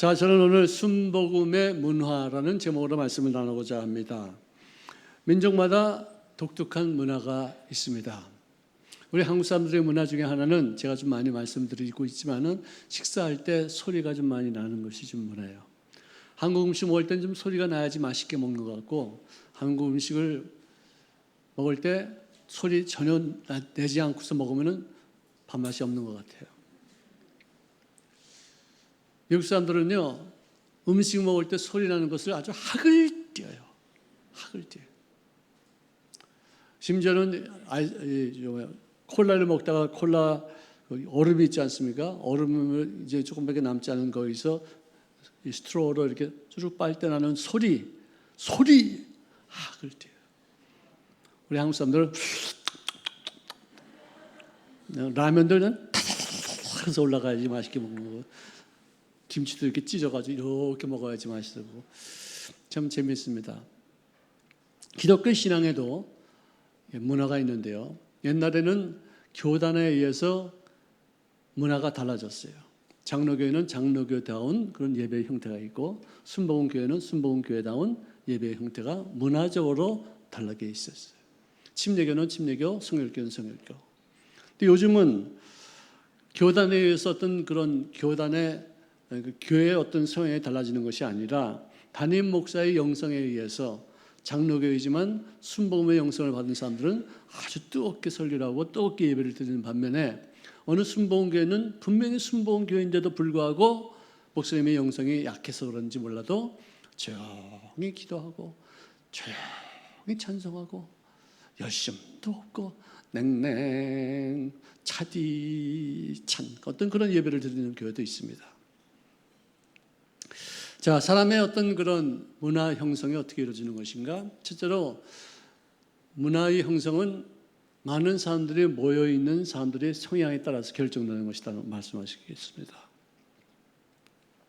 자, 저는 오늘 순복음의 문화라는 제목으로 말씀을 나누고자 합니다. 민족마다 독특한 문화가 있습니다. 우리 한국 사람들의 문화 중에 하나는 제가 좀 많이 말씀드리고 있지만은 식사할 때 소리가 좀 많이 나는 것이 좀 문화예요. 한국 음식 먹을 땐 좀 소리가 나야지 맛있게 먹는 것 같고, 한국 음식을 먹을 때 소리 전혀 내지 않고서 먹으면은 밥맛이 없는 것 같아요. 미국 사람들은요, 음식 먹을 때 소리 나는 것을 아주 학을 띄어요. 학을 띄어요. 심지어는 콜라를 먹다가 콜라 얼음이 있지 않습니까? 얼음을 이제 조금밖에 남지 않은 거기서 스트로로 이렇게 쭉 빨 때 나는 소리 학을 띄어요. 우리 한국 사람들은 라면들은 타닥 해서 올라가야지 맛있게 먹는 거. 김치도 이렇게 찢어가지고 이렇게 먹어야지 맛있고, 참 재미있습니다. 기독교 신앙에도 문화가 있는데요. 옛날에는 교단에 의해서 문화가 달라졌어요. 장로교회는 장로교다운 그런 예배의 형태가 있고, 순복음교회는 순복음교회다운 예배의 형태가 문화적으로 다르게 있었어요. 침례교는 침례교, 성결교는 성결교. 근데 요즘은 교단에 의해서 어떤 그런 교단의 교회의 어떤 성향이 달라지는 것이 아니라 담임 목사의 영성에 의해서 장로교이지만 순복음의 영성을 받은 사람들은 아주 뜨겁게 설교를 하고 뜨겁게 예배를 드리는 반면에, 어느 순복음교회는 분명히 순복음교회인데도 불구하고 목사님의 영성이 약해서 그런지 몰라도 조용히 기도하고 조용히 찬송하고 열심도 없고 냉랭 차디찬 어떤 그런 예배를 드리는 교회도 있습니다. 자, 사람의 어떤 그런 문화 형성이 어떻게 이루어지는 것인가? 첫째로 문화의 형성은 많은 사람들이 모여있는 사람들의 성향에 따라서 결정되는 것이다 말씀하시겠습니다.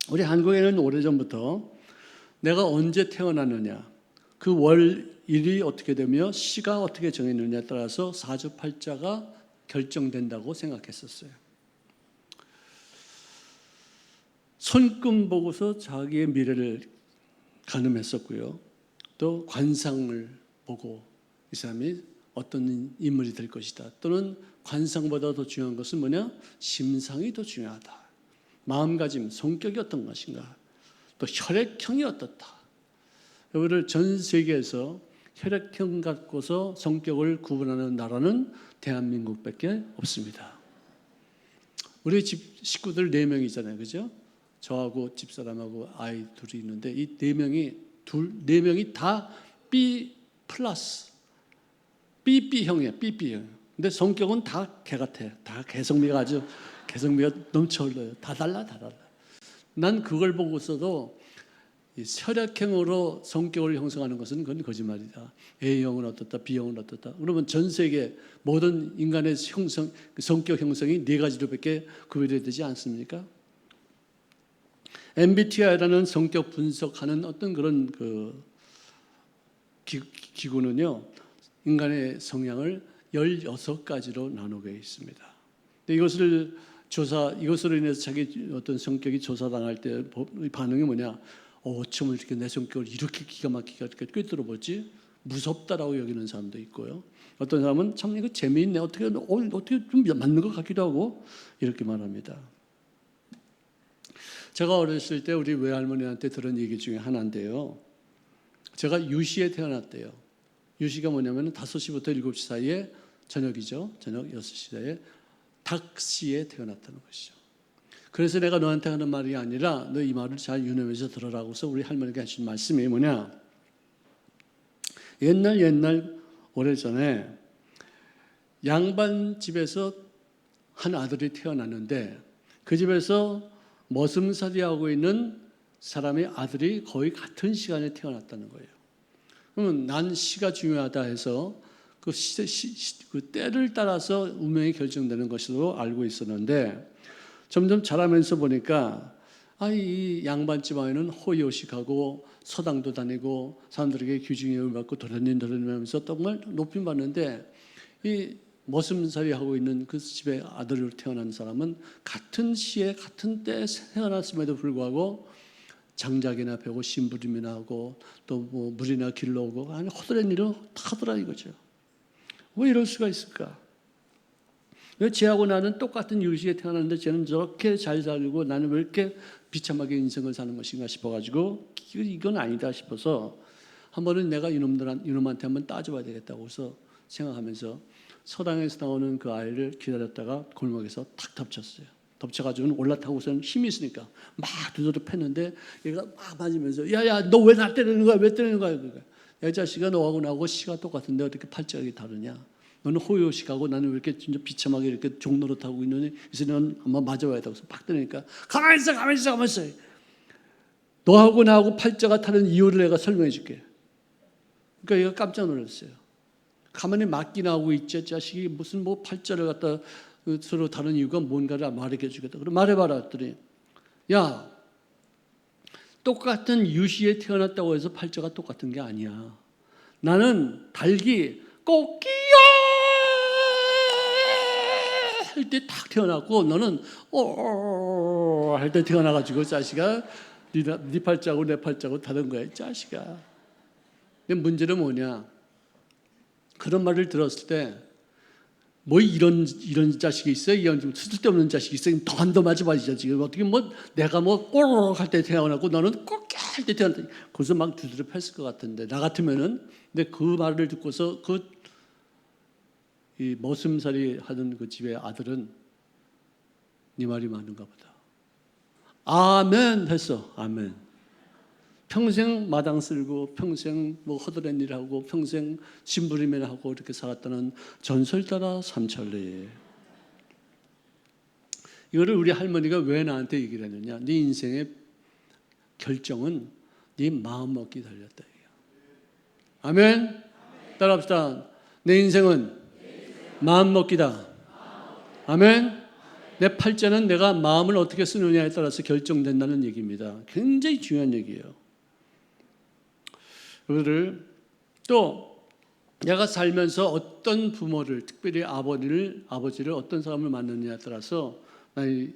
우리 한국에는 오래전부터 내가 언제 태어났느냐, 그 월일이 어떻게 되며 시가 어떻게 정했느냐에 따라서 사주팔자가 결정된다고 생각했었어요. 손금 보고서 자기의 미래를 가늠했었고요. 또 관상을 보고 이 사람이 어떤 인물이 될 것이다. 또는 관상보다 더 중요한 것은 뭐냐? 심상이 더 중요하다. 마음가짐, 성격이 어떤 것인가? 또 혈액형이 어떻다. 여기를 전 세계에서 혈액형 갖고서 성격을 구분하는 나라는 대한민국밖에 없습니다. 우리 집 식구들 4명이잖아요. 그죠? 저하고 집사람하고 아이 둘이 있는데 이 4명이 다 B 플러스 BB형이에요. BB형. 근데 성격은 다 개 같아. 다 개성미가 넘쳐 흘러요. 다 달라. 난 그걸 보고서도 혈액형으로 성격을 형성하는 것은 그건 거짓말이다. A형은 어떻다, B형은 어떻다. 그러면 전 세계 모든 인간의 성격 형성이 4가지로밖에 구별이 되지 않습니까? MBTI라는 성격 분석하는 어떤 그런 기구는요, 인간의 성향을 16가지로 나누고 있습니다. 이것으로 인해서 자기 어떤 성격이 조사당할 때 반응이 뭐냐? 어쩜 이렇게 내 성격을 이렇게 기가 막히게 꿰뚫어 보지? 무섭다라고 여기는 사람도 있고요. 어떤 사람은 참 이거 재미있네. 어떻게 좀 맞는 것 같기도 하고 이렇게 말합니다. 제가 어렸을 때 우리 외할머니한테 들은 얘기 중에 하나인데요. 제가 유시에 태어났대요. 유시가 뭐냐면 5시부터 7시 사이에 저녁이죠. 저녁 6시 사이에 닭시에 태어났다는 것이죠. 그래서 내가 너한테 하는 말이 아니라 너 이 말을 잘 유념해서 들으라고서 우리 할머니가 하신 말씀이 뭐냐. 옛날 오래전에 양반 집에서 한 아들이 태어났는데 그 집에서 머슴살이하고 있는 사람의 아들이 거의 같은 시간에 태어났다는 거예요. 그러면 난 시가 중요하다 해서 그 때를 따라서 운명이 결정되는 것으로 알고 있었는데, 점점 자라면서 보니까 이 양반집 아이는 호의호식하고 서당도 다니고 사람들에게 귀중히 받고 도련님하면서 정말 높임 받는데, 이 머슴살이 하고 있는 그 집의 아들로 태어난 사람은 같은 시에 같은 때에 태어났음에도 불구하고 장작이나 베고 심부름이나 하고 또 뭐 물이나 길러오고 아니 허드렛 일을 다 하더라 이거죠. 왜 이럴 수가 있을까? 왜 쟤하고 나는 똑같은 유시에 태어났는데 쟤는 저렇게 잘 살고 나는 왜 이렇게 비참하게 인생을 사는 것인가 싶어가지고 이건 아니다 싶어서 한 번은 내가 이놈한테 한번 따져봐야 되겠다고 해서 생각하면서 서당에서 나오는 그 아이를 기다렸다가 골목에서 탁 덮쳤어요. 덮쳐가지고는 올라타고서는 힘이 있으니까 막 두드려 팼는데 얘가 막 맞으면서 야야 너 왜 나 때리는 거야? 왜 때리는 거야? 그러니까 야 자식아 너하고 나하고 시가 똑같은데 어떻게 팔자각이 다르냐? 너는 호요식하고 나는 왜 이렇게 진짜 비참하게 이렇게 종노릇 하고 있느니 그래서 너는 한번 맞아봐야 되고 팍 때리니까 가만히 있어 가만히 있어 가만히 있어. 너하고 나하고 팔자가 다른 이유를 내가 설명해 줄게. 그러니까 얘가 깜짝 놀랐어요. 가만히 맞기나 하고 있지 자식이 무슨 뭐 팔자를 갖다 서로 다른 이유가 뭔가를 말해 주겠다. 그럼 말해봐라 했더니 야 똑같은 유시에 태어났다고 해서 팔자가 똑같은 게 아니야. 나는 닭이 꼬끼요 할 때 딱 태어났고 너는 할 때 태어나가지고 자식아 네 팔자고 내 팔자고 다른 거야 자식아. 근데 문제는 뭐냐? 그런 말을 들었을 때 뭐 이런 자식이 있어요? 이런 좀 쓸데없는 자식이 있어요? 더 맞아봐야지 지금 어떻게 뭐 내가 뭐 꼬르륵 할 때 태어나고 너는 꼬끼 할 때 태어났다. 거기서 막 두드려 팼을 것 같은데 나 같으면은 근데 그 말을 듣고서 이 머슴살이 하던 그 집의 아들은 네 말이 많은가 보다. 아멘 했어. 아멘. 평생 마당 쓸고 평생 뭐 허드렛 일하고 평생 심부름이나 하고 이렇게 살았다는 전설 따라 삼천리. 이거를 우리 할머니가 왜 나한테 얘기를 했느냐? 네 인생의 결정은 네 마음 먹기 달렸다. 아멘. 따라합시다. 내 인생은 마음 먹기다. 아멘. 내 팔자는 내가 마음을 어떻게 쓰느냐에 따라서 결정된다는 얘기입니다. 굉장히 중요한 얘기예요. 그거를 또 내가 살면서 어떤 부모를 특별히 아버지를 어떤 사람을 만나느냐에 따라서 나의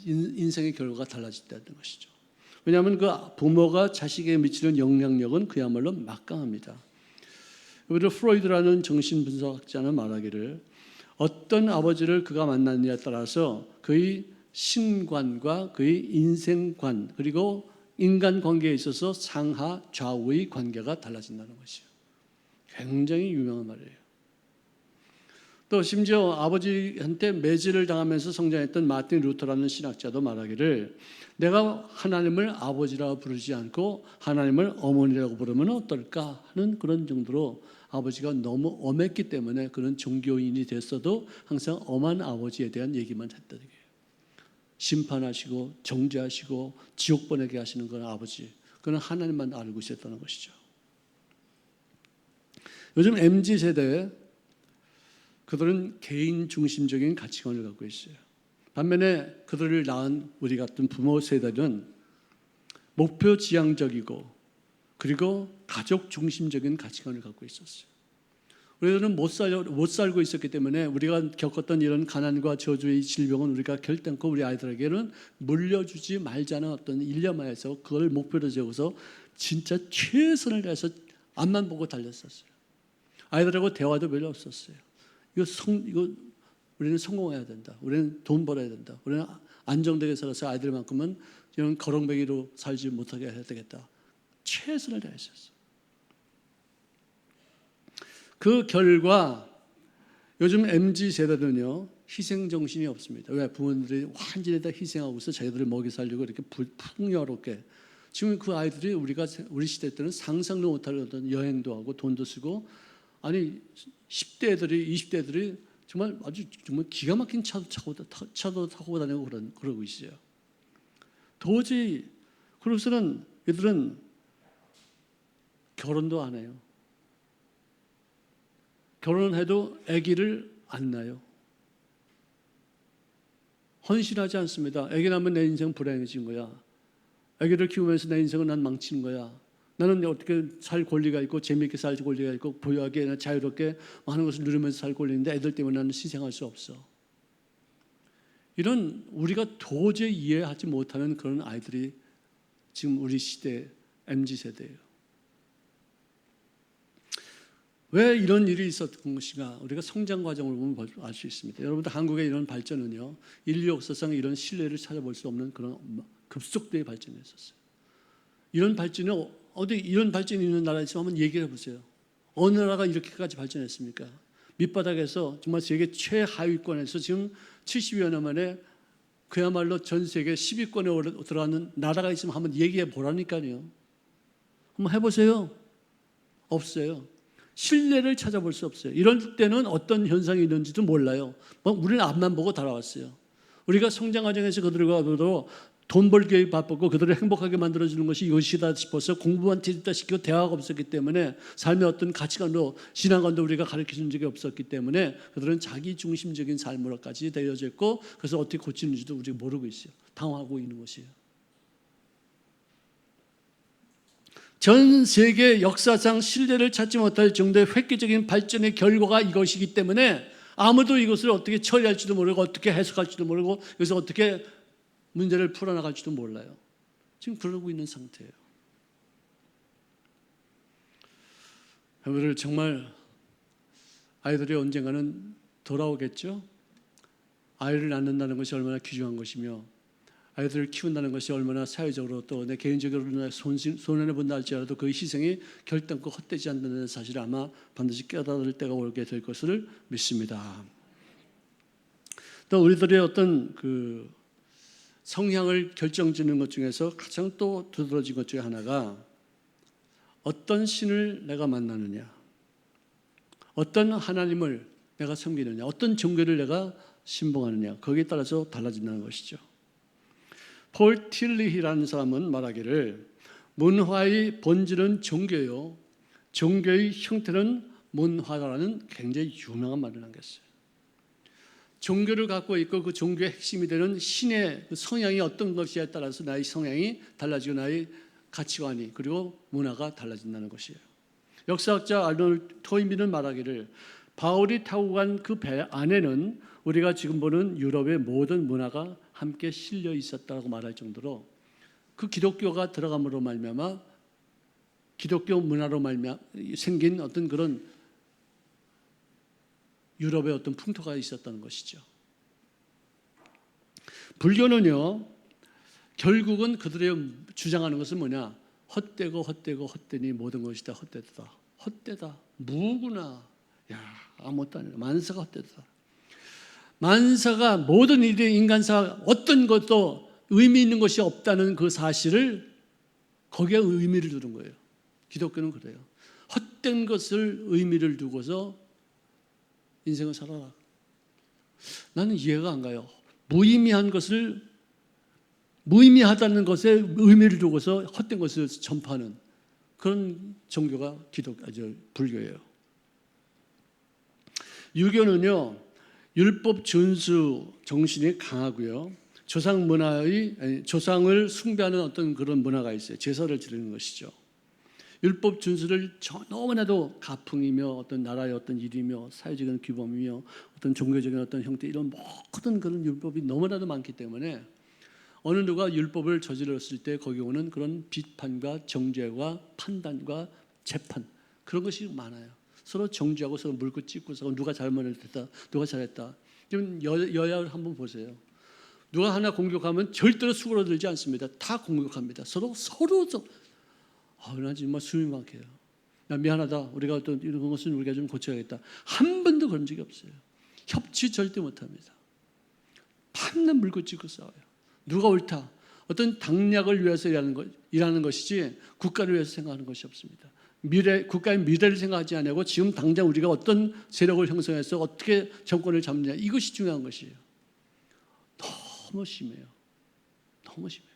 인생의 결과가 달라진다는 것이죠. 왜냐하면 그 부모가 자식에게 미치는 영향력은 그야말로 막강합니다. 그리고 프로이드라는 정신분석학자는 말하기를 어떤 아버지를 그가 만났느냐에 따라서 그의 신관과 그의 인생관 그리고 인간관계에 있어서 상하 좌우의 관계가 달라진다는 것이에요. 굉장히 유명한 말이에요. 또 심지어 아버지한테 매질을 당하면서 성장했던 마틴 루터라는 신학자도 말하기를 내가 하나님을 아버지라고 부르지 않고 하나님을 어머니라고 부르면 어떨까 하는 그런 정도로 아버지가 너무 엄했기 때문에 그런 종교인이 됐어도 항상 엄한 아버지에 대한 얘기만 했다는 얘기예요. 심판하시고 정죄하시고 지옥 보내게 하시는 건 아버지. 그건 하나님만 알고 있었다는 것이죠. 요즘 MZ세대 그들은 개인 중심적인 가치관을 갖고 있어요. 반면에 그들을 낳은 우리 같은 부모 세대는 목표 지향적이고 그리고 가족 중심적인 가치관을 갖고 있었어요. 우리들은 못 살고 있었기 때문에 우리가 겪었던 이런 가난과 저주의 질병은 우리가 결단코 우리 아이들에게는 물려주지 말자는 어떤 일념하에서 그걸 목표로 세워서 진짜 최선을 다해서 앞만 보고 달렸었어요. 아이들하고 대화도 별로 없었어요. 이거 우리는 성공해야 된다. 우리는 돈 벌어야 된다. 우리는 안정되게 살아서 아이들만큼은 이런 거렁뱅이로 살지 못하게 해야 되겠다. 최선을 다했었어요. 그 결과 요즘 MZ세대는요 희생정신이 없습니다. 왜? 부모들이 완전히 다 희생하고서 자기들을 먹이 살리고 이렇게 풍요롭게 지금 그 아이들이 우리 시대 때는 상상도 못할 어떤 여행도 하고 돈도 쓰고 아니 10대 애들이 20대 애들이 정말 기가 막힌 차도 타고 다니고 그러고 있어요. 도저히 그러고서는 얘들은 결혼도 안 해요. 결혼해도 아기를 안 낳아요. 헌신하지 않습니다. 아기 낳으면 내 인생 불행해진 거야. 아기를 키우면서 내 인생은 난 망치는 거야. 나는 어떻게 살 권리가 있고 재미있게 살 권리가 있고 부유하게 자유롭게 많은 것을 누리면서 살 권리인데 애들 때문에 나는 희생할 수 없어. 이런 우리가 도저히 이해하지 못하는 그런 아이들이 지금 우리 시대 MZ세대예요. 왜 이런 일이 있었던 것인가? 우리가 성장 과정을 보면 알 수 있습니다. 여러분들 한국의 이런 발전은요, 인류 역사상 이런 신뢰를 찾아볼 수 없는 그런 급속도의 발전이었어요. 이런 발전이 어디 이런 발전이 있는 나라에 있으면 한번 얘기해 보세요. 어느 나라가 이렇게까지 발전했습니까? 밑바닥에서 정말 세계 최하위권에서 지금 70여 년 만에 그야말로 전 세계 10위권에 들어가는 나라가 있으면 한번 얘기해 보라니까요. 한번 해보세요. 없어요. 신뢰를 찾아볼 수 없어요. 이럴 때는 어떤 현상이 있는지도 몰라요. 우리는 앞만 보고 달아왔어요. 우리가 성장 과정에서 그들과도 돈 벌기에 바빴고 그들을 행복하게 만들어주는 것이 이것이다 싶어서 공부만 뒤집다 시키고 대화가 없었기 때문에 삶의 어떤 가치관도 신앙관도 우리가 가르쳐준 적이 없었기 때문에 그들은 자기 중심적인 삶으로까지 되어져 있고 그래서 어떻게 고치는지도 우리가 모르고 있어요. 당황하고 있는 것이에요. 전 세계 역사상 신뢰를 찾지 못할 정도의 획기적인 발전의 결과가 이것이기 때문에 아무도 이것을 어떻게 처리할지도 모르고 어떻게 해석할지도 모르고 그래서 어떻게 문제를 풀어나갈지도 몰라요. 지금 그러고 있는 상태예요. 여러분들 정말 아이들이 언젠가는 돌아오겠죠? 아이를 낳는다는 것이 얼마나 귀중한 것이며 아이들을 키운다는 것이 얼마나 사회적으로 또 내 개인적으로 손해본다 할지라도 그 희생이 결단코 헛되지 않는 사실을 아마 반드시 깨달을 때가 오게 될 것을 믿습니다. 또 우리들의 어떤 그 성향을 결정짓는 것 중에서 가장 또 두드러진 것 중에 하나가 어떤 신을 내가 만나느냐, 어떤 하나님을 내가 섬기느냐, 어떤 종교를 내가 신봉하느냐, 거기에 따라서 달라진다는 것이죠. 폴 틸리히라는 사람은 말하기를 문화의 본질은 종교요, 종교의 형태는 문화라는 굉장히 유명한 말을 남겼어요. 종교를 갖고 있고 그 종교의 핵심이 되는 신의 성향이 어떤 것이냐에 따라서 나의 성향이 달라지고 나의 가치관이 그리고 문화가 달라진다는 것이에요. 역사학자 알노르드 토인비는 말하기를 바울이 타고 간 그 배 안에는 우리가 지금 보는 유럽의 모든 문화가 함께 실려 있었다고 말할 정도로 그 기독교가 들어감으로 말미암아 기독교 문화로 말미암아 생긴 어떤 그런 유럽의 어떤 풍토가 있었다는 것이죠. 불교는요, 결국은 그들의 주장하는 것은 뭐냐? 헛되고 헛되고 헛되니 모든 것이 다 헛되다. 헛되다. 무구나. 야, 아무것도 아니라 만사가 헛되다. 만사가 모든 일이 인간사 어떤 것도 의미 있는 것이 없다는 그 사실을 거기에 의미를 두는 거예요. 기독교는 그래요. 헛된 것을 의미를 두고서 인생을 살아라. 나는 이해가 안 가요. 무의미한 것을 무의미하다는 것에 의미를 두고서 헛된 것을 전파하는 그런 종교가 불교예요. 유교는요, 율법 준수 정신이 강하고요. 조상을 숭배하는 어떤 그런 문화가 있어요. 제사를 드리는 것이죠. 율법 준수를 너무나도 가풍이며 어떤 나라의 어떤 일이며 사회적인 규범이며 어떤 종교적인 어떤 형태 이런 모든 그런 율법이 너무나도 많기 때문에 어느 누가 율법을 저질렀을 때 거기 오는 그런 비판과 정죄와 판단과 재판 그런 것이 많아요. 서로 정죄하고 서로 물고 찢고서 누가 잘못했다, 누가 잘했다. 지금 여야를 한번 보세요. 누가 하나 공격하면 절대로 수그러들지 않습니다. 다 공격합니다. 서로 나 정말 숨이 막혀요. 나 미안하다. 우리가 어떤 이런 것은 우리가 좀 고쳐야겠다. 한 번도 그런 적이 없어요. 협치 절대 못합니다. 밤낮 물고 찢고 싸워요. 누가 옳다. 어떤 당략을 위해서 일하는 것이지 국가를 위해서 생각하는 것이 없습니다. 국가의 미래를 생각하지 않고 지금 당장 우리가 어떤 세력을 형성해서 어떻게 정권을 잡느냐 이것이 중요한 것이에요. 너무 심해요. 너무 심해요.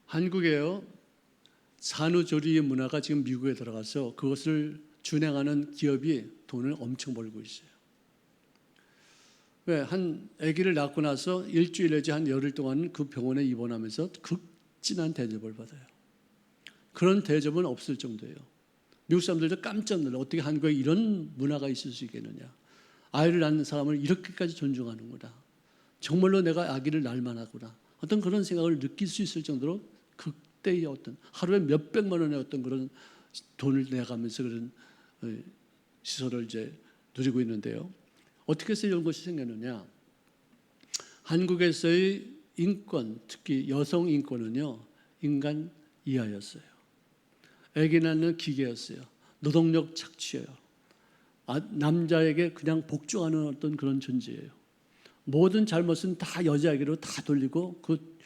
한국에요. 산후조리 문화가 지금 미국에 들어가서 그것을 준행하는 기업이 돈을 엄청 벌고 있어요. 왜? 한 아기를 낳고 나서 일주일 내지 한 열흘 동안 그 병원에 입원하면서 극진한 대접을 받아요. 그런 대접은 없을 정도예요. 미국 사람들도 깜짝 놀라. 어떻게 한국에 이런 문화가 있을 수 있겠느냐. 아이를 낳는 사람을 이렇게까지 존중하는구나. 정말로 내가 아기를 낳을 만하구나. 어떤 그런 생각을 느낄 수 있을 정도로 극대의 어떤 하루에 몇백만 원의 어떤 그런 돈을 내가면서 그런 시설을 이제 누리고 있는데요. 어떻게 해서 이런 것이 생겼느냐? 한국에서의 인권, 특히 여성 인권은요, 인간 이하였어요. 아기 낳는 기계였어요. 노동력 착취예요. 남자에게 그냥 복종하는 어떤 그런 존재예요. 모든 잘못은 다 여자에게로 다 돌리고 그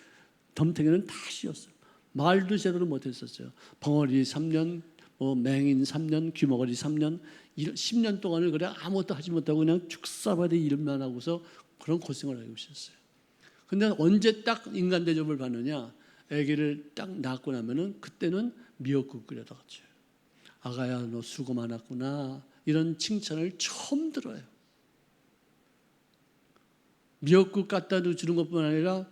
덤탱이는 다 씌웠어요. 말도 제대로 못했었어요. 벙어리 3년, 맹인 3년, 귀머거리 3년, 10년 동안을 그냥 아무것도 하지 못하고 그냥 축사바디 일만 하고서 그런 고생을 하고 있었어요. 근데 언제 딱 인간 대접을 받느냐? 아기를 딱 낳고 나면은 그때는 미역국 끓여다 갖줘요. 아가야, 너 수고 많았구나. 이런 칭찬을 처음 들어요. 미역국 갖다 주는 것뿐 아니라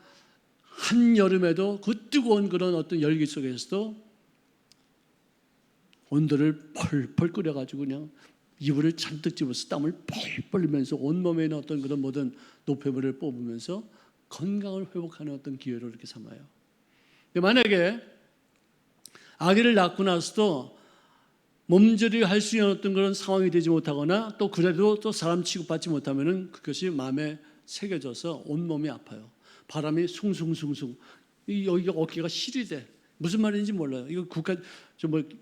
한여름에도 그 뜨거운 그런 어떤 열기 속에서도 온도를 펄펄 끓여가지고 그냥 이불을 잔뜩 집어서 땀을 펄펄 흘리면서 온몸에 있는 어떤 그런 모든 노폐물을 뽑으면서 건강을 회복하는 어떤 기회로 이렇게 삼아요. 만약에 아기를 낳고 나서도 몸조리 할 수 있는 어떤 그런 상황이 되지 못하거나 또 그래도 또 사람 취급받지 못하면은 그것이 마음에 새겨져서 온몸이 아파요. 바람이 숭숭숭숭. 여기가 어깨가 실이 돼. 무슨 말인지 몰라요. 이거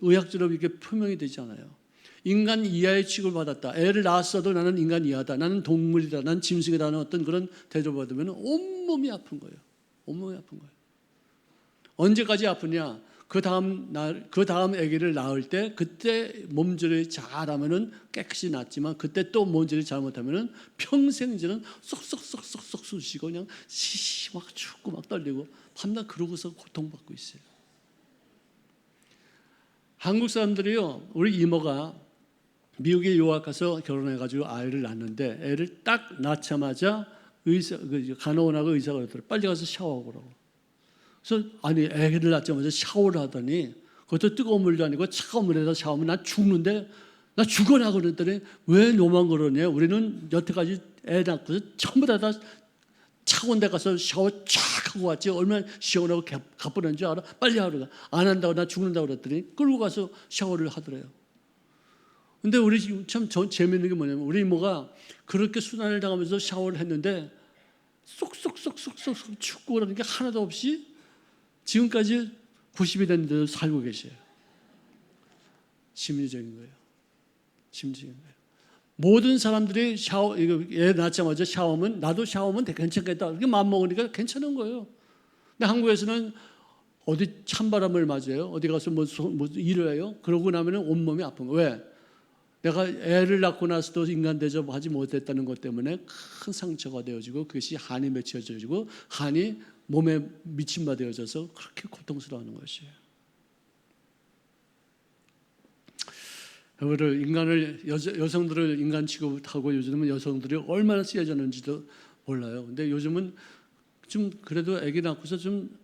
의학적으로 이렇게 표명이 되지 않아요. 인간 이하의 취급을 받았다. 애를 낳았어도 나는 인간 이하다. 나는 동물이다. 나는 짐승이다는 어떤 그런 대접을 받으면 온몸이 아픈 거예요. 온몸이 아픈 거예요. 언제까지 아프냐? 그 다음 아기를 낳을 때 그때 몸조리 잘하면은 깨끗이 낫지만 그때 또 몸조리 잘못하면은 평생 이제는 쏙쏙쏙쏙쏙 쑤시고 그냥 시시 막 춥고 막 떨리고 밤낮 그러고서 고통받고 있어요. 한국 사람들이요, 우리 이모가 미국에 유학 가서 결혼해가지고 아이를 낳는데 애를 딱 낳자마자 간호원하고 의사가 그러더라고요. 빨리 가서 샤워하고 그러고. 그래서 아니 애기를 낳자마자 샤워를 하더니 그것도 뜨거운 물도 아니고 차가운 물에다 샤워하면 나 죽는데 나 죽어라 그랬더니 왜 너만 그러냐? 우리는 여태까지 애 낳고서 전부 다 차가운 데 가서 샤워 쫙 하고 왔지 얼마나 시원하고 가뿐한 줄 알아? 빨리 하러 가. 안 한다고 나 죽는다고 그랬더니 끌고 가서 샤워를 하더래요. 근데 우리 지금 참 재미있는 게 뭐냐면 우리 이모가 그렇게 수난을 당하면서 샤워를 했는데 쏙쏙쏙쏙쏙 춥고 그러는 게 하나도 없이 지금까지 90이 됐는데도 살고 계셔요. 심리적인 거예요. 심리적인 거예요. 모든 사람들이 애 낳자마자 샤워하면 나도 샤워하면 괜찮겠다. 이렇게 마음먹으니까 괜찮은 거예요. 근데 한국에서는 어디 찬바람을 맞아요. 어디 가서 뭐 일을 해요. 그러고 나면 온몸이 아픈 거예요. 왜? 내가 애를 낳고 나서도 인간 대접하지 못했다는 것 때문에 큰 상처가 되어지고 그것이 한이 맺혀지고 한이 몸에 미침바 되어져서 그렇게 고통스러워하는 것이에요. 여성들을 인간 취급하고 요즘은 여성들이 얼마나 쓰여졌는지도 몰라요. 근데 요즘은 좀 그래도 아기 낳고서 좀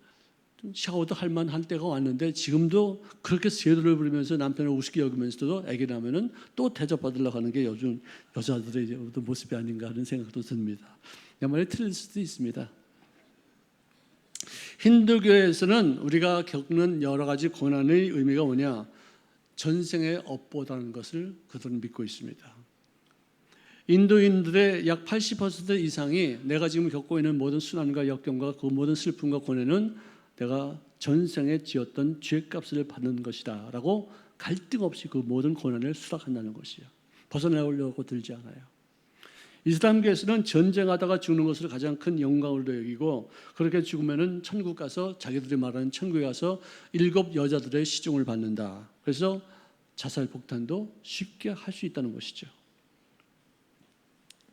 샤워도 할 만한 때가 왔는데 지금도 그렇게 세도를 부리면서 남편을 우습게 여기면서도 아기 낳으면은 또 대접받으려고 하는 게 요즘 여자들의 모습이 아닌가 하는 생각도 듭니다. 말이 틀릴 수도 있습니다. 힌두교에서는 우리가 겪는 여러 가지 고난의 의미가 뭐냐? 전생의 업보다는 것을 그들은 믿고 있습니다. 인도인들의 약 80% 이상이 내가 지금 겪고 있는 모든 순환과 역경과 그 모든 슬픔과 고뇌는 내가 전생에 지었던 죄값을 받는 것이다 라고 갈등 없이 그 모든 고난을 수락한다는 것이에요. 벗어나려고 들지 않아요. 이슬람교에서는 전쟁하다가 죽는 것을 가장 큰 영광으로 여기고 그렇게 죽으면 천국 가서 자기들이 말하는 천국에 가서 7 여자들의 시중을 받는다. 그래서 자살 폭탄도 쉽게 할 수 있다는 것이죠.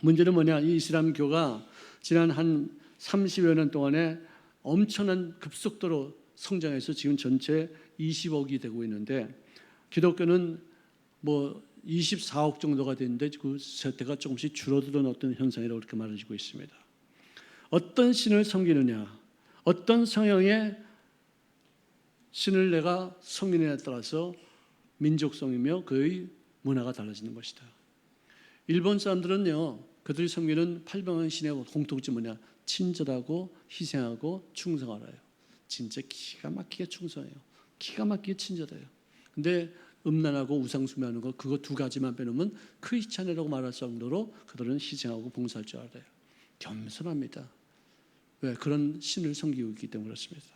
문제는 뭐냐? 이 이슬람교가 지난 한 30여 년 동안에 엄청난 급속도로 성장해서 지금 전체 20억이 되고 있는데 기독교는 뭐 24억 정도가 되는데 그 세대가 조금씩 줄어드는 어떤 현상이라고 그렇게 말해지고 있습니다. 어떤 신을 섬기느냐, 어떤 성향의 신을 내가 섬기느냐에 따라서 민족성이며 그의 문화가 달라지는 것이다. 일본 사람들은요, 그들이 섬기는 8병의 신의 공통점이 뭐냐, 친절하고 희생하고 충성하라요. 진짜 기가 막히게 충성해요. 기가 막히게 친절해요. 근데 음란하고 우상숭배하는 거 그거 두 가지만 빼놓으면 크리스찬이라고 말할 정도로 그들은 희생하고 봉사할 줄 알아요. 겸손합니다. 왜? 그런 신을 섬기고 있기 때문에 그렇습니다.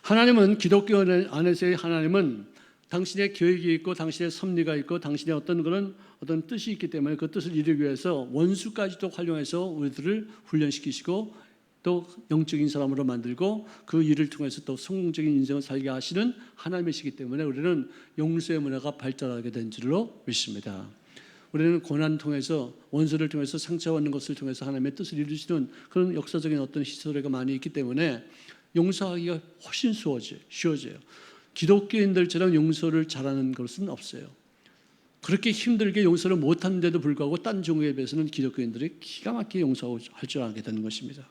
하나님은 기독교 안에서의 하나님은 당신의 계획이 있고 당신의 섭리가 있고 당신의 어떤 뜻이 있기 때문에 그 뜻을 이루기 위해서 원수까지도 활용해서 우리들을 훈련시키시고 또 영적인 사람으로 만들고 그 일을 통해서 또 성공적인 인생을 살게 하시는 하나님이시기 때문에 우리는 용서의 문화가 발달하게 된 줄로 믿습니다. 우리는 고난을 통해서 원수를 통해서 상처받는 것을 통해서 하나님의 뜻을 이루시는 그런 역사적인 어떤 히스토리가 많이 있기 때문에 용서하기가 훨씬 쉬워져요. 기독교인들처럼 용서를 잘하는 것은 없어요. 그렇게 힘들게 용서를 못하는데도 불구하고 딴 종교에 비해서는 기독교인들이 기가 막히게 용서할 줄 알게 되는 것입니다.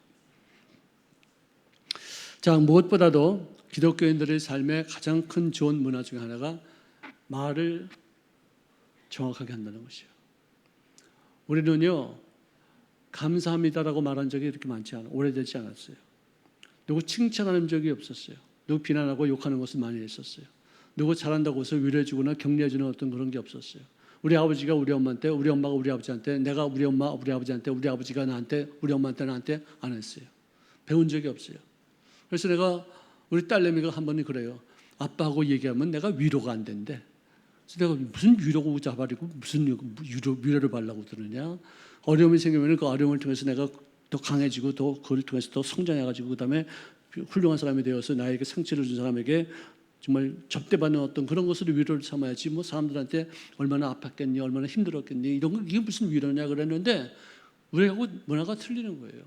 자, 무엇보다도 기독교인들의 삶의 가장 큰 좋은 문화 중에 하나가 말을 정확하게 한다는 것이에요. 우리는요, 감사합니다라고 말한 적이 그렇게 많지 않아요. 오래되지 않았어요. 누구 칭찬하는 적이 없었어요. 누구 비난하고 욕하는 것을 많이 했었어요. 누구 잘한다고 해서 위로해주거나 격려해주는 어떤 그런 게 없었어요. 우리 아버지가 우리 엄마한테, 우리 엄마가 우리 아버지한테, 내가 우리 엄마, 우리 아버지한테, 우리 아버지가 나한테, 우리 엄마한테 나한테 안 했어요. 배운 적이 없어요. 그래서 내가 우리 딸내미가 한 번은 그래요. 아빠하고 얘기하면 내가 위로가 안 된대. 그래서 내가 무슨 위로고 자발이고 무슨 위로를 받으려고 들으냐. 어려움이 생기면 그 어려움을 통해서 내가 더 강해지고 또 그걸 통해서 더 성장해가지고 그다음에 훌륭한 사람이 되어서 나에게 상처를 준 사람에게 정말 접대받는 어떤 그런 것으로 위로를 삼아야지 뭐 사람들한테 얼마나 아팠겠니 얼마나 힘들었겠니 이런 거 이게 무슨 위로냐 그랬는데 우리하고 문화가 틀리는 거예요.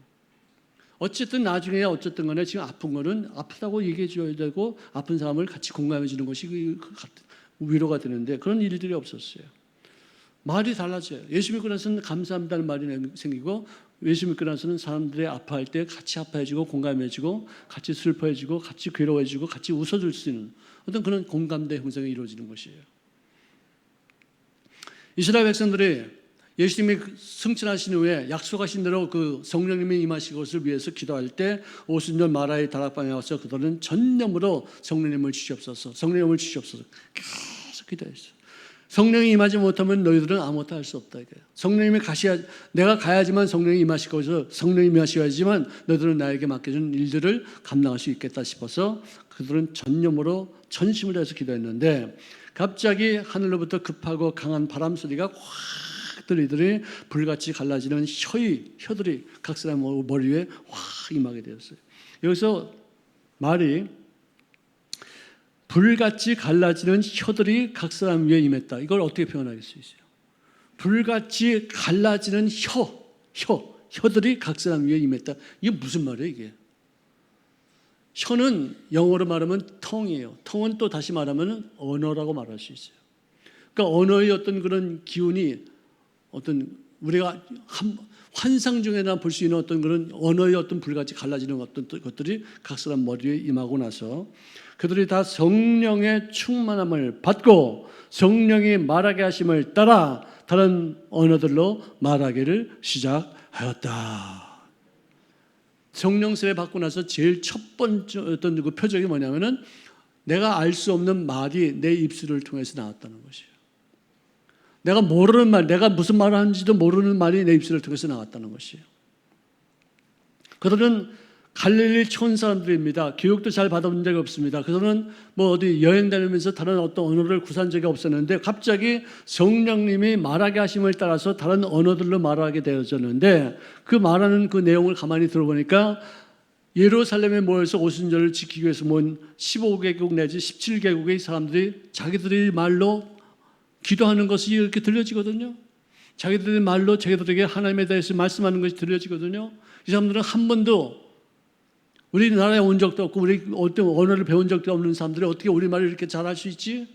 어쨌든 나중에 어쨌든 간에 지금 아픈 거는 아프다고 얘기해 줘야 되고 아픈 사람을 같이 공감해 주는 것이 위로가 되는데 그런 일들이 없었어요. 말이 달라져요. 예수 믿고 나서는 감사합니다는 말이 생기고 예수 믿고 나서는 사람들이 아파할 때 같이 아파해주고 공감해주고 같이 슬퍼해주고 같이 괴로워해주고 같이 웃어줄 수 있는 어떤 그런 공감대 형성이 이루어지는 것이에요. 이스라엘 백성들이 예수님이 승천하신 후에 약속하신 대로 그 성령님이 임하실 것을 위해서 기도할 때 오순절 마라의 다락방에 와서 그들은 전념으로 성령님을 주시옵소서 성령님을 주시옵소서 계속 기도했어요. 성령이 임하지 못하면 너희들은 아무것도 할 수 없다 이거예요. 성령님이 내가 가야지만 성령이 임하실 것을 성령이 임하셔야지만 너희들은 나에게 맡겨준 일들을 감당할 수 있겠다 싶어서 그들은 전념으로 전심을 다해서 기도했는데 갑자기 하늘로부터 급하고 강한 바람 소리가 확 들리더니 불같이 갈라지는 혀들이 각 사람 머리 위에 확 임하게 되었어요. 여기서 말이 불같이 갈라지는 혀들이 각 사람 위에 임했다. 이걸 어떻게 표현할 수 있어요? 불같이 갈라지는 혀들이 각 사람 위에 임했다. 이게 무슨 말이에요, 이게? 혀는 영어로 말하면 tongue이에요. tongue은 또 다시 말하면 언어라고 말할 수 있어요. 그러니까 언어의 어떤 그런 기운이 어떤 우리가 환상 중에나 볼 수 있는 어떤 그런 언어의 어떤 불같이 갈라지는 어떤 것들이 각 사람 머리에 임하고 나서 그들이 다 성령의 충만함을 받고 성령이 말하게 하심을 따라 다른 언어들로 말하기를 시작하였다. 성령 세례 받고 나서 제일 첫 번째 어떤 그 표적이 뭐냐면은 내가 알 수 없는 말이 내 입술을 통해서 나왔다는 것이에요. 내가 모르는 말, 내가 무슨 말을 하는지도 모르는 말이 내 입술을 통해서 나왔다는 것이에요. 그들은 갈릴리 촌 사람들입니다. 교육도 잘 받아본 적이 없습니다. 그들은 뭐 어디 여행 다니면서 다른 어떤 언어를 구사한 적이 없었는데 갑자기 성령님이 말하게 하심을 따라서 다른 언어들로 말하게 되어졌는데 그 말하는 그 내용을 가만히 들어보니까 예루살렘에 모여서 오순절을 지키기 위해서 모인 15개국 내지 17개국의 사람들이 자기들의 말로 기도하는 것이 이렇게 들려지거든요. 자기들의 말로 자기들에게 하나님에 대해서 말씀하는 것이 들려지거든요. 이 사람들은 한 번도 우리나라에 온 적도 없고 우리 어떤 언어를 배운 적도 없는 사람들이 어떻게 우리말을 이렇게 잘할 수 있지?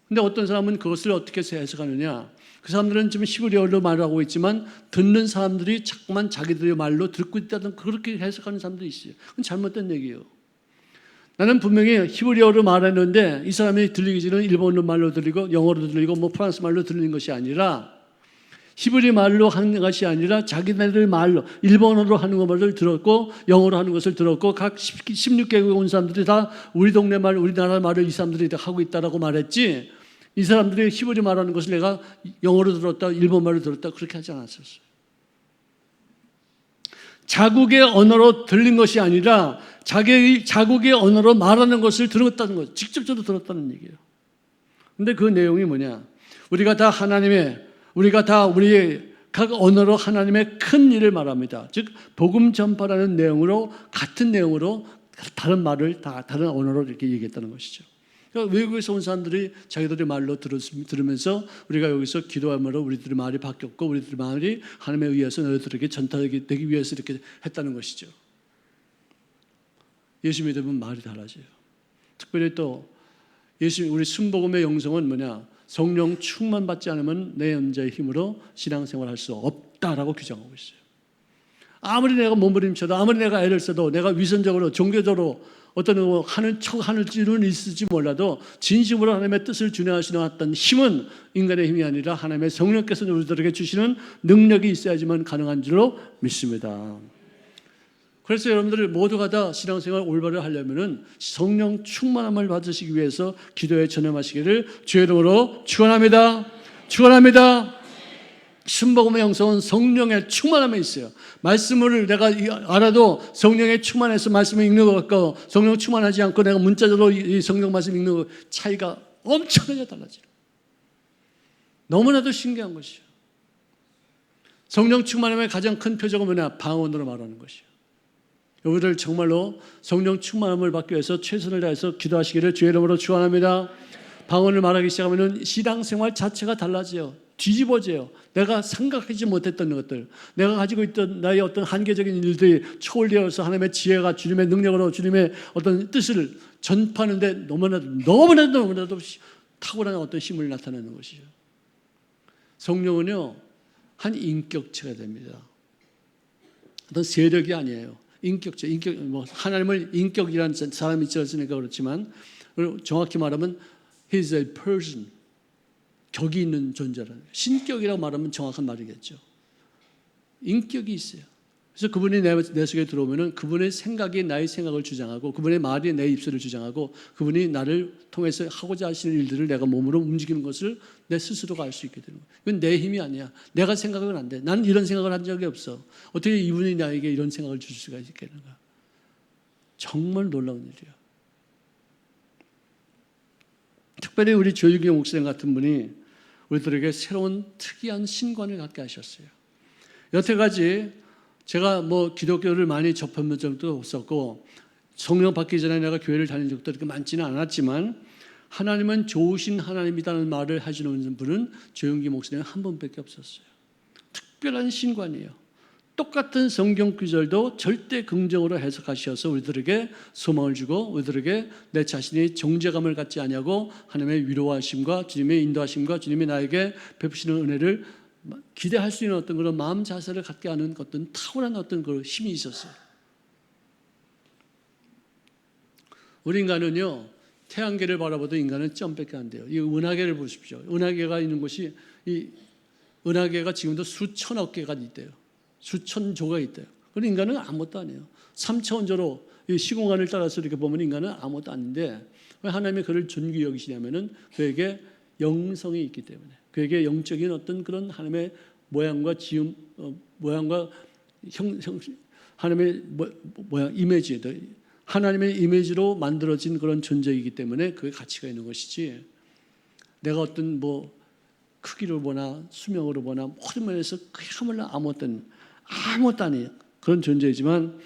근데 어떤 사람은 그것을 어떻게 해석하느냐? 그 사람들은 지금 히브리어로 말하고 있지만 듣는 사람들이 자꾸만 자기들의 말로 듣고 있다든 그렇게 해석하는 사람들이 있어요. 그건 잘못된 얘기예요. 나는 분명히 히브리어로 말했는데 이 사람이 들리기 전에 일본어 말로 들리고 영어로 들리고 뭐 프랑스 말로 들리는 것이 아니라 히브리 말로 하는 것이 아니라 자기네들 말로 일본어로 하는 것을 들었고 영어로 하는 것을 들었고 각 16개국 온 사람들이 다 우리 동네 말, 우리나라 말을 이 사람들이 다 하고 있다라고 말했지 이 사람들이 히브리 말하는 것을 내가 영어로 들었다, 일본말로 들었다 그렇게 하지 않았었어요. 자국의 언어로 들린 것이 아니라 자국의 언어로 말하는 것을 들었다는 거예요. 직접적으로 들었다는 얘기예요. 근데 그 내용이 뭐냐? 우리가 다 우리의 각 언어로 하나님의 큰 일을 말합니다. 즉 복음 전파라는 내용으로 같은 내용으로 다른 말을 다 다른 언어로 이렇게 얘기했다는 것이죠. 그러니까 외국에서 온 사람들이 자기들의 말로 들으면서 우리가 여기서 기도함으로 우리들의 말이 바뀌었고 우리들의 말이 하나님에 의해서 너희들에게 전달되기 위해서 이렇게 했다는 것이죠. 예수 믿으면 말이 달라져요. 특별히 또 우리 순복음의 영성은 뭐냐? 성령 충만 받지 않으면 내 혼자의 힘으로 신앙생활할 수 없다라고 규정하고 있어요. 아무리 내가 몸부림쳐도 아무리 내가 애를 써도 내가 위선적으로 종교적으로 어떤 하는 척 하는 줄은 있을지 몰라도 진심으로 하나님의 뜻을 준행하시는 어떤 힘은 인간의 힘이 아니라 하나님의 성령께서 우리들에게 주시는 능력이 있어야지만 가능한 줄로 믿습니다. 그래서 여러분들 모두가 다 신앙생활 올바르게 하려면은 성령 충만함을 받으시기 위해서 기도에 전념하시기를 주의 이름으로 축원합니다. 축원합니다. 순복음의 영성은 성령의 충만함에 있어요. 말씀을 내가 알아도 성령의 충만해서 말씀을 읽는 것 같고 성령 충만하지 않고 내가 문자적으로 이 성령 말씀 읽는 것 차이가 엄청나게 달라져요. 너무나도 신기한 것이죠. 성령 충만함의 가장 큰 표적은 뭐냐? 방언으로 말하는 것이요. 여러분들 정말로 성령 충만함을 받기 위해서 최선을 다해서 기도하시기를 주의 이름으로 축원합니다. 방언을 말하기 시작하면 신앙생활 자체가 달라져요. 뒤집어져요. 내가 생각하지 못했던 것들, 내가 가지고 있던 나의 어떤 한계적인 일들이 초월되어서 하나님의 지혜가 주님의 능력으로 주님의 어떤 뜻을 전파하는데 너무나도 탁월한 어떤 힘을 나타내는 것이죠. 성령은요 한 인격체가 됩니다. 어떤 세력이 아니에요. 인격체, 하나님을 인격이라는 사람이 있었으니까 그렇지만 정확히 말하면 He is a person. 격이 있는 존재라는 거예요. 신격이라고 말하면 정확한 말이겠죠. 인격이 있어요. 그래서 그분이 내 속에 들어오면은 그분의 생각이 나의 생각을 주장하고 그분의 말이 내 입술을 주장하고 그분이 나를 통해서 하고자 하시는 일들을 내가 몸으로 움직이는 것을 내 스스로가 알 수 있게 되는 거예요. 이건 내 힘이 아니야. 내가 생각은 안 돼. 나는 이런 생각을 한 적이 없어. 어떻게 이분이 나에게 이런 생각을 줄 수가 있겠는가. 정말 놀라운 일이야. 특별히 우리 조유기 목사님 같은 분이 우리들에게 새로운 특이한 신관을 갖게 하셨어요. 여태까지 제가 기독교를 많이 접한 적도 없었고 성령 받기 전에 내가 교회를 다닌 적도 그렇게 많지는 않았지만 하나님은 좋으신 하나님이라는 말을 하시는 분은 조용기 목사님 한 분밖에 없었어요. 특별한 신관이에요. 똑같은 성경 구절도 절대 긍정으로 해석하셔서 우리들에게 소망을 주고 우리들에게 내 자신이 정죄감을 갖지 아니하고 하나님의 위로하심과 주님의 인도하심과 주님이 나에게 베푸시는 은혜를 기대할 수 있는 어떤 그런 마음 자세를 갖게 하는 어떤 탁월한 어떤 그 힘이 있었어요. 우리 인간은요 태양계를 바라봐도 인간은 점밖에 안 돼요. 이 은하계를 보십시오. 은하계가 있는 곳이 이 은하계가 지금도 수천억 개가 있대요. 수천 조가 있대요. 그런데 인간은 아무것도 아니에요. 3차원적으로 이 시공간을 따라서 이렇게 보면 인간은 아무것도 아닌데 왜 하나님이 그를 존귀히 여기시냐면은 그에게 영성이 있기 때문에 그에게 영적인 어떤 그런 하나님의 모양과 지음 모양과 하나님의 모양 이미지 하나님의 이미지로 만들어진 그런 존재이기 때문에 그의 가치가 있는 것이지 내가 어떤 크기로 보나 수명으로 보나 모든 면에서 그야말로 아무것도 아니에요. 그런 존재이지만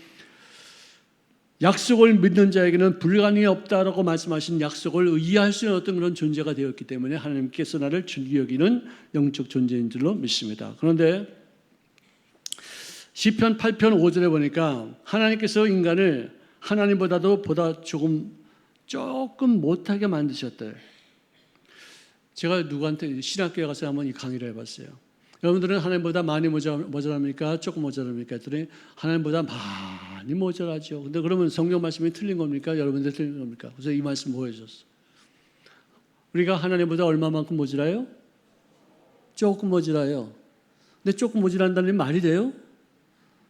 약속을 믿는 자에게는 불가능이 없다라고 말씀하신 약속을 이해할 수 있는 어떤 그런 존재가 되었기 때문에 하나님께서 나를 존귀히 여기는 영적 존재인 줄로 믿습니다. 그런데 시편 8편 5절에 보니까 하나님께서 인간을 하나님보다도 조금 못하게 만드셨대요. 제가 누구한테 신학교에 가서 한번 이 강의를 해봤어요. 여러분들은 하나님보다 많이 모자랍니까? 조금 모자랍니까? 했더니 하나님보다 많이 모자라죠. 근데 그러면 성경 말씀이 틀린 겁니까? 여러분들 틀린 겁니까? 그래서 이 말씀 보여줬어. 우리가 하나님보다 얼마만큼 모자라요? 조금 모자라요. 근데 조금 모자란다는 말이 돼요?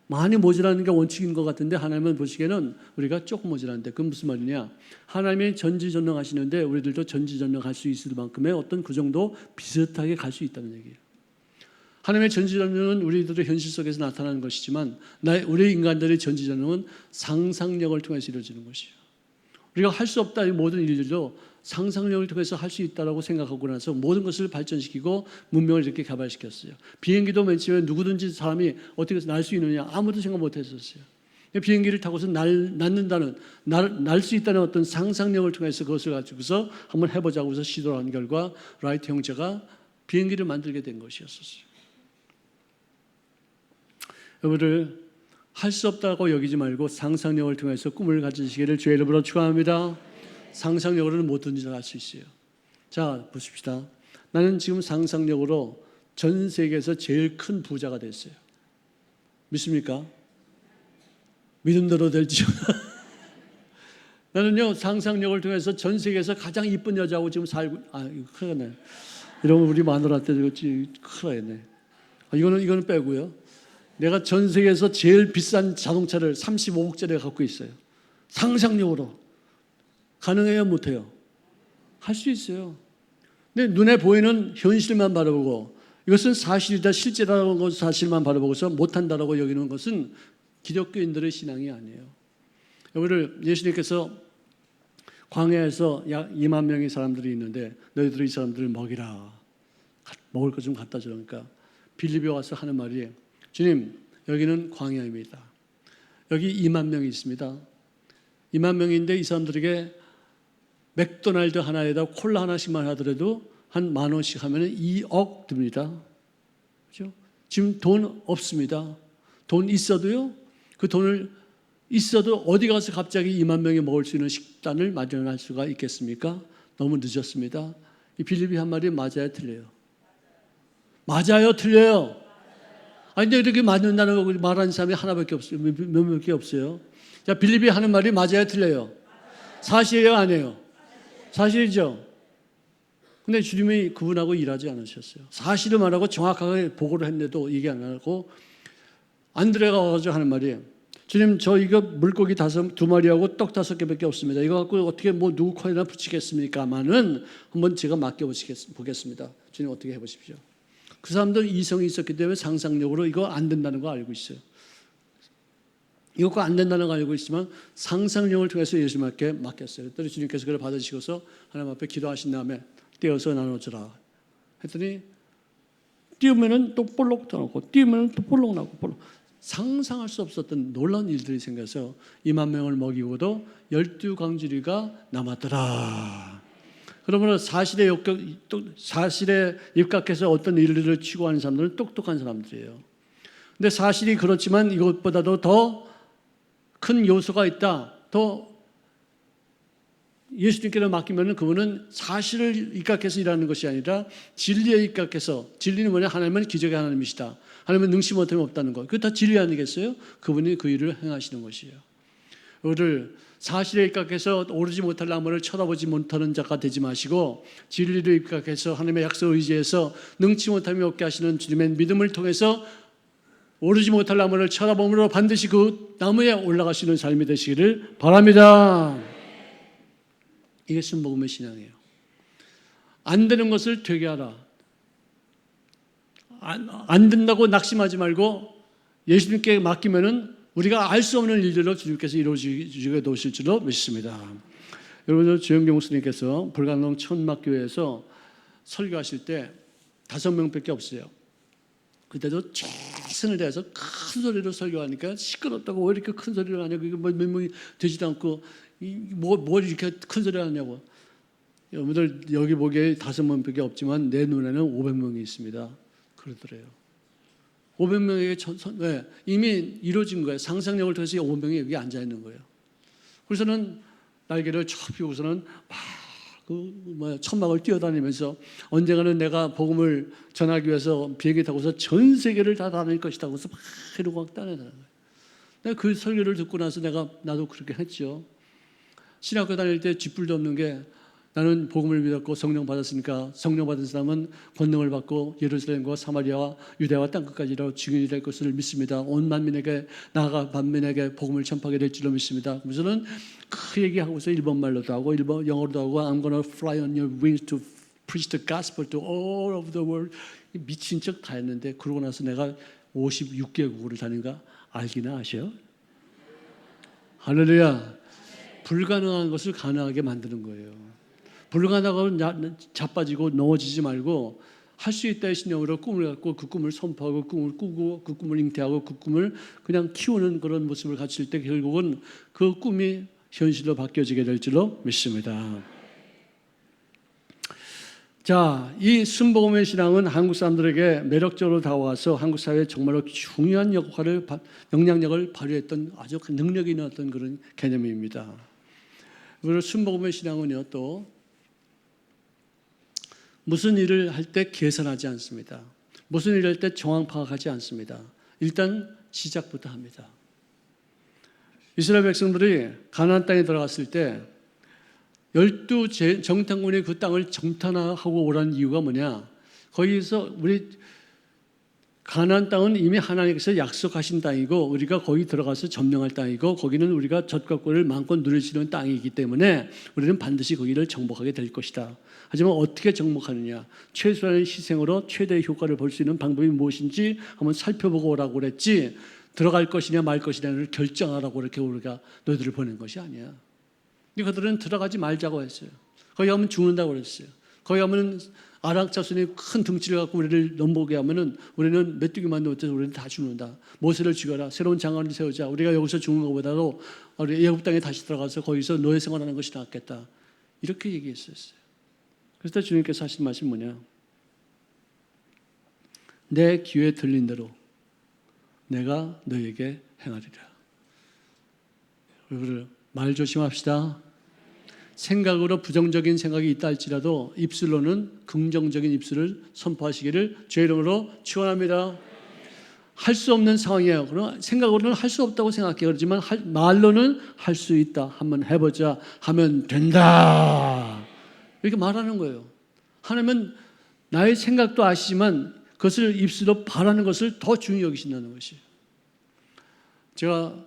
많이 모자라는 게 원칙인 것 같은데 하나님은 보시기에는 우리가 조금 모자란데 그건 무슨 말이냐? 하나님이 전지전능하시는데 우리들도 전지전능할 수 있을 만큼의 어떤 그 정도 비슷하게 갈 수 있다는 얘기예요. 하나님의 전지전능은 우리들의 현실 속에서 나타나는 것이지만 우리 인간들의 전지전능은 상상력을 통해서 이루어지는 것이에요. 우리가 할 수 없다 이 모든 일들도 상상력을 통해서 할 수 있다라고 생각하고 나서 모든 것을 발전시키고 문명을 이렇게 개발시켰어요. 비행기도 맨 처음에 누구든지 사람이 어떻게 해서 날 수 있느냐 아무도 생각 못 했었어요. 비행기를 타고서 날 수 있다는 어떤 상상력을 통해서 그것을 가지고서 한번 해보자고 해서 시도를 한 결과 라이트 형제가 비행기를 만들게 된 것이었어요. 여러분들 할 수 없다고 여기지 말고 상상력을 통해서 꿈을 가지시기를 주의 이름으로 축원합니다. 상상력으로는 뭐든지 할 수 있어요. 자, 보십시다. 나는 지금 상상력으로 전 세계에서 제일 큰 부자가 됐어요. 믿습니까? 믿음대로 될지요. 나는요 상상력을 통해서 전 세계에서 가장 이쁜 여자하고 지금 살고 이거 큰일 났네. 이러면 우리 마누라한테 큰일 나겠네. 이거는 빼고요. 내가 전 세계에서 제일 비싼 자동차를 35억짜리 갖고 있어요. 상상력으로 가능해요, 못해요? 할 수 있어요. 근데 눈에 보이는 현실만 바라보고 이것은 사실이다, 실제라는 것 사실만 바라보고서 못한다라고 여기는 것은 기독교인들의 신앙이 아니에요. 여러분들 예수님께서 광야에서 약 2만 명의 사람들이 있는데 너희들이 이 사람들을 먹이라. 먹을 것 좀 갖다 주니까 빌립이 와서 하는 말이 주님, 여기는 광야입니다. 여기 2만 명이 있습니다. 2만 명인데 이 사람들에게 맥도날드 하나에다 콜라 하나씩만 하더라도 한 10,000원씩 하면 2억 듭니다. 그렇죠? 지금 돈 없습니다. 돈 있어도요, 그 돈을 있어도 어디 가서 갑자기 2만 명이 먹을 수 있는 식단을 마련할 수가 있겠습니까? 너무 늦었습니다. 이 빌립이 한 말이 맞아요, 틀려요? 맞아요, 틀려요? 아니, 근데 이렇게 맞는다는 거 말하는 사람이 하나밖에 없어요. 몇 명밖에 없어요. 자, 빌립이 하는 말이 맞아요, 틀려요? 사실이에요, 아니에요? 사실이죠? 근데 주님이 그분하고 일하지 않으셨어요. 사실을 말하고 정확하게 보고를 했는데도 얘기 안 하고 안드레가 와가지고 하는 말이에요. 주님, 저 이거 물고기 2마리하고 떡 5개밖에 없습니다. 이거 갖고 어떻게 누구 코에나 붙이겠습니까만은 한번 제가 맡겨보겠습니다. 주님 어떻게 해보십시오. 그 사람도 이성이 있었기 때문에 상상력으로 이거 안 된다는 거 알고 있어요. 이거 안 된다는 거 알고 있지만 상상력을 통해서 예수님께 맡겼어요. 그랬더니 주님께서 그걸 받으시고서 하나님 앞에 기도하신 다음에 떼어서 나눠주라 했더니 띄우면은 또 볼록 나오고 띄우면은 또 볼록 나오고 볼록. 상상할 수 없었던 놀라운 일들이 생겨서 2만 명을 먹이고도 12광주리가 남았더라. 그러므로 사실에 입각해서 어떤 일들을 추구하는 사람들은 똑똑한 사람들이에요. 근데 사실이 그렇지만 이것보다도 더 큰 요소가 있다. 더 예수님께로 맡기면 그분은 사실을 입각해서 일하는 것이 아니라 진리에 입각해서, 진리는 뭐냐? 하나님은 기적의 하나님이시다. 하나님은 능치 못함이 없다는 것. 그게 다 진리 아니겠어요? 그분이 그 일을 행하시는 것이에요. 우리를 사실에 입각해서 오르지 못할 나무를 쳐다보지 못하는 자가 되지 마시고 진리를 입각해서 하나님의 약속을 의지해서 능치 못함이 없게 하시는 주님의 믿음을 통해서 오르지 못할 나무를 쳐다봄으로 반드시 그 나무에 올라가시는 삶이 되시기를 바랍니다. 이게 순복음의 신앙이에요. 안 되는 것을 되게 하라. 안 된다고 낙심하지 말고 예수님께 맡기면은 우리가 알 수 없는 일들로 주님께서 이루어지게 도실 줄로 믿습니다. 여러분, 주영경 목사님께서 불광동 천막교회에서 설교하실 때 5명밖에 없어요. 그때도 최선을 다해서 큰 소리로 설교하니까 시끄럽다고 왜 이렇게 큰 소리를 하냐고, 이게 몇 명이 되지도 않고 뭘 이렇게 큰 소리를 하냐고. 여러분들 여기 보기에 5명밖에 없지만 내 눈에는 500명이 있습니다. 그러더래요. 500명에게 네, 이미 이루어진 거예요. 상상력을 통해서 500명이 여기 앉아 있는 거예요. 그래서는 날개를 쳐 펴고서는 천막을 뛰어다니면서 언젠가는 내가 복음을 전하기 위해서 비행기 타고서 전 세계를 다 다닐 것이다. 그래서 막 이러고 막 따라다니는 거예요. 내가 그 설교를 듣고 나서 나도 그렇게 했죠. 신학교 다닐 때 쥐뿔도 없는 게 나는 복음을 믿었고 성령 받았으니까 성령 받은 사람은 권능을 받고 예루살렘과 사마리아와 유대와 땅끝까지로 증인이 될 것을 믿습니다. 온 만민에게 나아가 만민에게 복음을 전파하게 될 줄로 믿습니다. 그래서는 그 얘기하고서 일본말로도 하고 일본 영어로도 하고 I'm gonna fly on your wings to preach the gospel to all over the world. 미친 척 다 했는데 그러고 나서 내가 56개국을 다닌가 알기나 아셔요? 할렐루야. 불가능한 것을 가능하게 만드는 거예요. 불가능하고 자빠지고 넘어지지 말고 할 수 있다의 신념으로 꿈을 갖고 그 꿈을 선포하고 꿈을 꾸고 그 꿈을 잉태하고 그 꿈을 그냥 키우는 그런 모습을 갖출 때 결국은 그 꿈이 현실로 바뀌어지게 될 줄로 믿습니다. 자, 이 순복음의 신앙은 한국 사람들에게 매력적으로 다가와서 한국 사회에 정말로 중요한 영향력을 발휘했던 아주 능력이 있는 어떤 그런 개념입니다. 그리고 순복음의 신앙은요, 또 무슨 일을 할 때 계산하지 않습니다. 무슨 일을 할 때 정황 파악하지 않습니다. 일단 시작부터 합니다. 이스라엘 백성들이 가나안 땅에 들어갔을 때 12 정탐군이 그 땅을 정탐하고 오라는 이유가 뭐냐? 거기서 우리 가나안 땅은 이미 하나님께서 약속하신 땅이고 우리가 거기 들어가서 점령할 땅이고 거기는 우리가 젖과 꿀을 마음껏 누릴 수 있는 땅이기 때문에 우리는 반드시 거기를 정복하게 될 것이다. 하지만 어떻게 정복하느냐? 최소한의 희생으로 최대의 효과를 볼 수 있는 방법이 무엇인지 한번 살펴보고 오라고 그랬지 들어갈 것이냐 말 것이냐를 결정하라고 이렇게 우리가 너희들을 보낸 것이 아니야. 그들은 들어가지 말자고 했어요. 거기 가면 죽는다고 그랬어요. 거기 가면 아락 자손이 큰 등치를 갖고 우리를 넘보게 하면은 우리는 메뚜기만 놓쳐서 우리는 다 죽는다. 모세를 죽여라. 새로운 장관을 세우자. 우리가 여기서 죽는 것보다도 우리 애굽 땅에 다시 들어가서 거기서 노예 생활하는 것이 낫겠다. 이렇게 얘기했었어요. 그래서 주님께서 하신 말씀이 뭐냐? 내 귀에 들린 대로 내가 너에게 행하리라. 여러분 말 조심합시다. 생각으로 부정적인 생각이 있다 할지라도 입술로는 긍정적인 입술을 선포하시기를 주의 이름으로 축원합니다. 할 수 없는 상황이에요. 그러나 생각으로는 할 수 없다고 생각해요. 그렇지만 말로는 할 수 있다. 한번 해보자. 하면 된다. 이렇게 말하는 거예요. 하나님은 나의 생각도 아시지만 그것을 입술로 바라는 것을 더 중요히 여기신다는 것이에요. 제가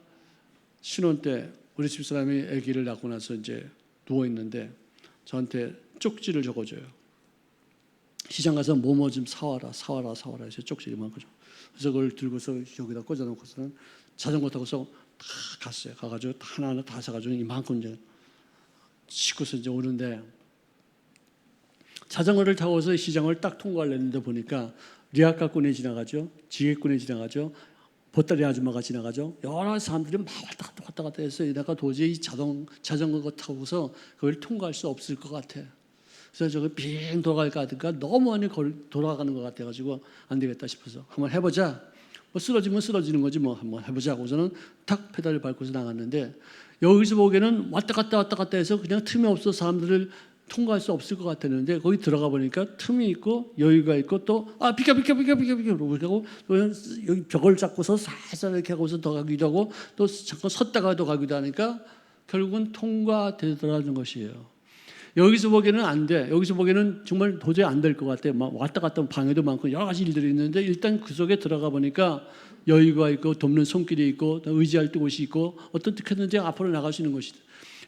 신혼 때 우리 집사람이 아기를 낳고 나서 이제 누워 있는데 저한테 쪽지를 적어줘요. 시장 가서 뭐뭐 좀 사와라 해서 쪽지를 막 그죠. 그래서 그걸 들고서 여기다 꽂아놓고서는 자전거 타고서 다 갔어요. 가가지고 하나하나 다 사가지고 이만큼 이제 싣고서 이제 오는데 자전거를 타고서 시장을 딱 통과하려는데 보니까 리아카꾼이 지나가죠. 지게꾼이 지나가죠. 보따리 아줌마가 지나가죠. 여러 사람들이 막 왔다 갔다 해서 내가 도저히 자전거 타고서 그걸 통과할 수 없을 것 같아. 그래서 저거 빙 돌아갈까 하니까 너무 많이 돌아가는 것 같아가지고 안 되겠다 싶어서 한번 해보자. 뭐 쓰러지면 쓰러지는 거지 뭐 한번 해보자 하고서는 탁 페달을 밟고서 나갔는데 여기서 보기에는 왔다 갔다 해서 그냥 틈이 없어 사람들을 통과할 수 없을 것 같았는데 거기 들어가 보니까 틈이 있고 여유가 있고 또 비켜 그러고 여기 벽을 잡고서 살살 이렇게 하고서 더 가기도 하고 또 잠깐 섰다가도 가기도 하니까 결국은 통과되더라는 것이에요. 여기서 보기에는 안 돼. 여기서 보기에는 정말 도저히 안 될 것 같아. 막 왔다 갔다 방해도 많고 여러 가지 일들이 있는데 일단 그 속에 들어가 보니까 여유가 있고 돕는 손길이 있고 의지할 곳이 있고 어떻게든지 앞으로 나갈 수 있는 것이다.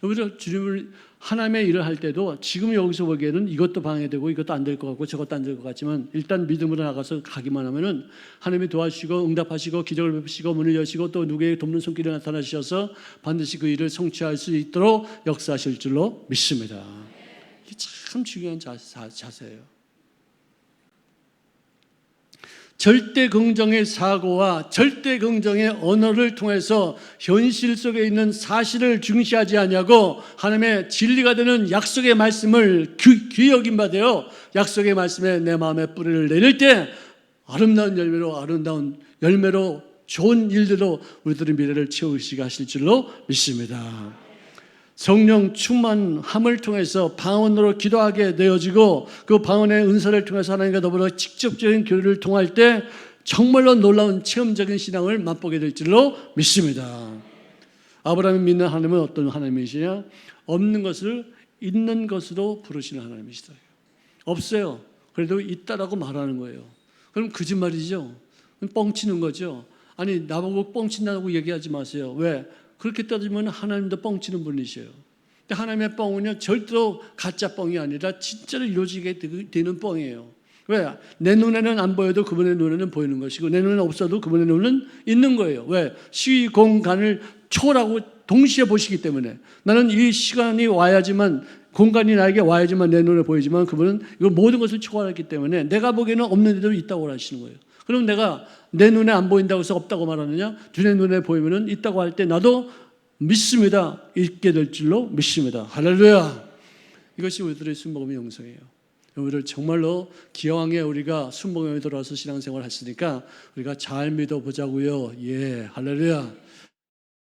여기서 주님을 하나님의 일을 할 때도 지금 여기서 보기에는 이것도 방해되고 이것도 안 될 것 같고 저것도 안 될 것 같지만 일단 믿음으로 나가서 가기만 하면은 하나님이 도와주시고 응답하시고 기적을 베푸시고 문을 여시고 또 누구에게 돕는 손길이 나타나셔서 반드시 그 일을 성취할 수 있도록 역사하실 줄로 믿습니다. 이게 참 중요한 자세예요. 절대 긍정의 사고와 절대 긍정의 언어를 통해서 현실 속에 있는 사실을 중시하지 아니하고 하나님의 진리가 되는 약속의 말씀을 귀히 여긴 바 되어 약속의 말씀에 내 마음에 뿌리를 내릴 때 아름다운 열매로 좋은 일들로 우리들의 미래를 채우시게 하실 줄로 믿습니다. 성령 충만함을 통해서 방언으로 기도하게 되어지고 그 방언의 은사를 통해서 하나님과 더불어 직접적인 교류를 통할 때 정말로 놀라운 체험적인 신앙을 맛보게 될 줄로 믿습니다. 아브라함이 믿는 하나님은 어떤 하나님이시냐? 없는 것을 있는 것으로 부르시는 하나님이시다. 없어요. 그래도 있다라고 말하는 거예요. 그럼 거짓말이죠. 뻥치는 거죠. 아니 나보고 뻥친다고 얘기하지 마세요. 왜? 그렇게 따지면 하나님도 뻥치는 분이셔요. 근데 하나님의 뻥은요 절대로 가짜 뻥이 아니라 진짜로 이루어지게 되는 뻥이에요. 왜? 내 눈에는 안 보여도 그분의 눈에는 보이는 것이고 내 눈에는 없어도 그분의 눈은 있는 거예요. 왜? 시 공간을 초월하고 동시에 보시기 때문에 나는 이 시간이 와야지만 공간이 나에게 와야지만 내 눈에 보이지만 그분은 이걸 모든 것을 초월했기 때문에 내가 보기에는 없는데도 있다고 하시는 거예요. 그럼 내가 내 눈에 안 보인다고 해서 없다고 말하느냐? 주의 눈에 보이면은 있다고 할 때 나도 믿습니다. 있게 될 줄로 믿습니다. 할렐루야. 이것이 우리들의 순복음의 영성이에요. 우리를 정말로 기왕에 우리가 순복음에 들어와서 신앙생활을 했으니까 우리가 잘 믿어보자고요. 예, 할렐루야.